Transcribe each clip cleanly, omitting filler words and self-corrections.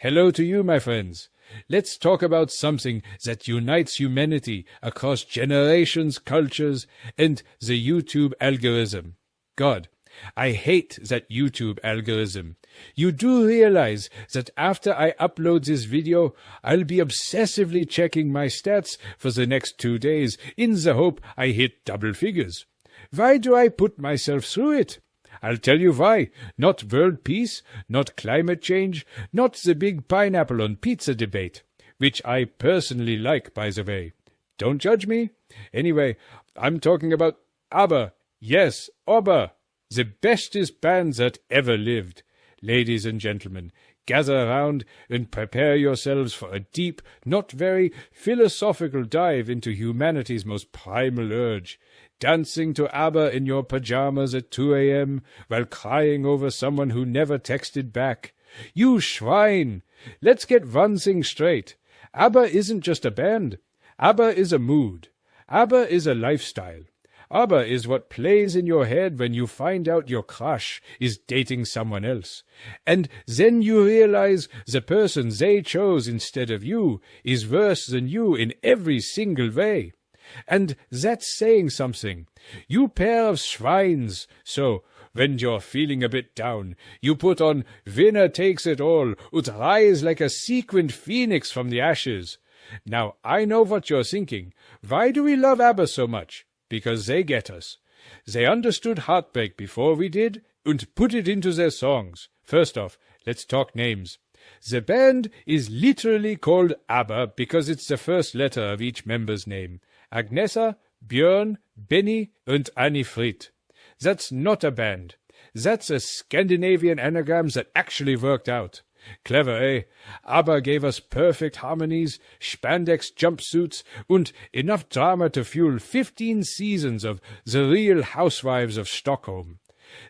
Hello to you, my friends. Let's talk about something that unites humanity across generations, cultures, and the YouTube algorithm. God, I hate that YouTube algorithm. You do realize that after I upload this video, I'll be obsessively checking my stats for the next 2 days in the hope I hit double figures. Why do I put myself through it? I'll tell you why. Not world peace, not climate change, not the big pineapple on pizza debate, which I personally like, by the way. Don't judge me. Anyway, I'm talking about ABBA. Yes, ABBA. The bestest band that ever lived. Ladies and gentlemen, gather around and prepare yourselves for a deep, not very philosophical dive into humanity's most primal urge. Dancing to ABBA in your pajamas at 2 a.m. while crying over someone who never texted back. You swine! Let's get one thing straight. ABBA isn't just a band. ABBA is a mood. ABBA is a lifestyle. ABBA is what plays in your head when you find out your crush is dating someone else. And then you realize the person they chose instead of you is worse than you in every single way. And that's saying something. You pair of swines. So, when you're feeling a bit down, you put on Winner Takes It All and rise like a sequined phoenix from the ashes. Now, I know what you're thinking. Why do we love ABBA so much? Because they get us. They understood heartbreak before we did and put it into their songs. First off, let's talk names. The band is literally called ABBA because it's the first letter of each member's name. Agnesa, Björn, Benny, and Annie Fried. That's not a band. That's a Scandinavian anagram that actually worked out. Clever, eh? ABBA gave us perfect harmonies, spandex jumpsuits, and enough drama to fuel 15 seasons of The Real Housewives of Stockholm.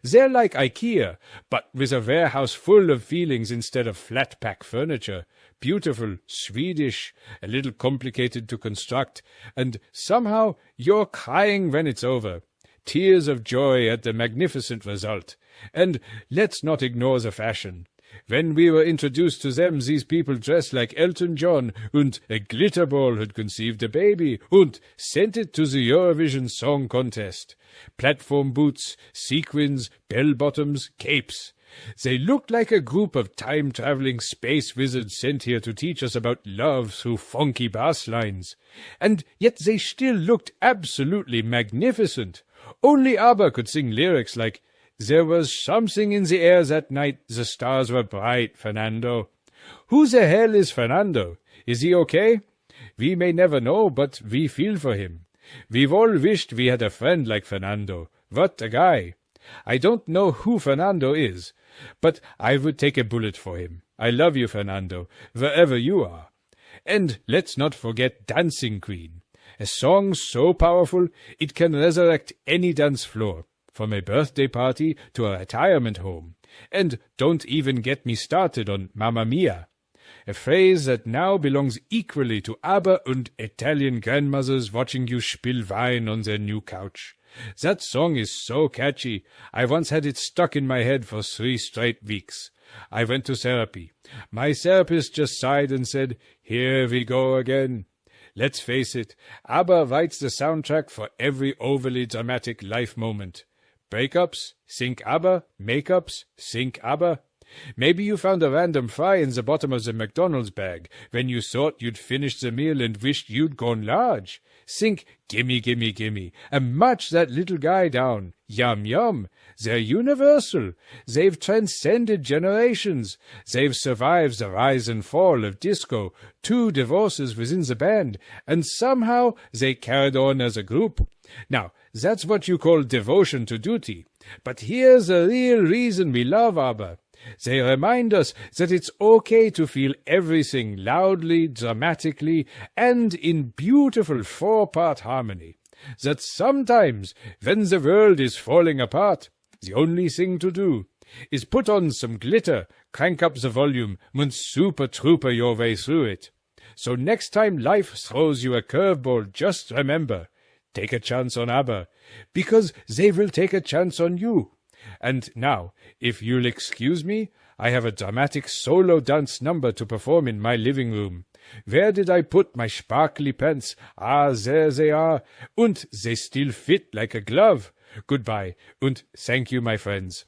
They're like IKEA, but with a warehouse full of feelings instead of flat-pack furniture. Beautiful, Swedish, a little complicated to construct, and somehow you're crying when it's over. Tears of joy at the magnificent result. And let's not ignore the fashion. When we were introduced to them, these people dressed like Elton John, and a glitter ball had conceived a baby, and sent it to the Eurovision Song Contest. Platform boots, sequins, bell-bottoms, capes. They looked like a group of time-traveling space wizards sent here to teach us about love through funky bass lines. And yet they still looked absolutely magnificent. Only ABBA could sing lyrics like, "There was something in the air that night, the stars were bright, Fernando." Who the hell is Fernando? Is he okay? We may never know, but we feel for him. We've all wished we had a friend like Fernando. What a guy! I don't know who Fernando is, but I would take a bullet for him. I love you, Fernando, wherever you are. And let's not forget Dancing Queen. A song so powerful it can resurrect any dance floor, from a birthday party to a retirement home. And don't even get me started on Mamma Mia, a phrase that now belongs equally to ABBA and Italian grandmothers watching you spill wine on their new couch. That song is so catchy, I once had it stuck in my head for 3 straight weeks. I went to therapy. My therapist just sighed and said, "Here we go again." Let's face it, ABBA writes the soundtrack for every overly dramatic life moment. Breakups, think ABBA. Makeups, think ABBA. Maybe you found a random fry in the bottom of the McDonald's bag when you thought you'd finished the meal and wished you'd gone large. Think, "Gimme, gimme, gimme," and march that little guy down. Yum, yum. They're universal. They've transcended generations. They've survived the rise and fall of disco, 2 divorces within the band, and somehow they carried on as a group. Now, that's what you call devotion to duty. But here's the real reason we love ABBA. They remind us that it's okay to feel everything loudly, dramatically, and in beautiful 4-part harmony. That sometimes, when the world is falling apart, the only thing to do is put on some glitter, crank up the volume, and super trooper your way through it. So next time life throws you a curveball, just remember, take a chance on ABBA, because they will take a chance on you. And now, if you'll excuse me, I have a dramatic solo dance number to perform in my living room. Where did I put my sparkly pants? Ah, there they are, and they still fit like a glove. Goodbye, and thank you, my friends.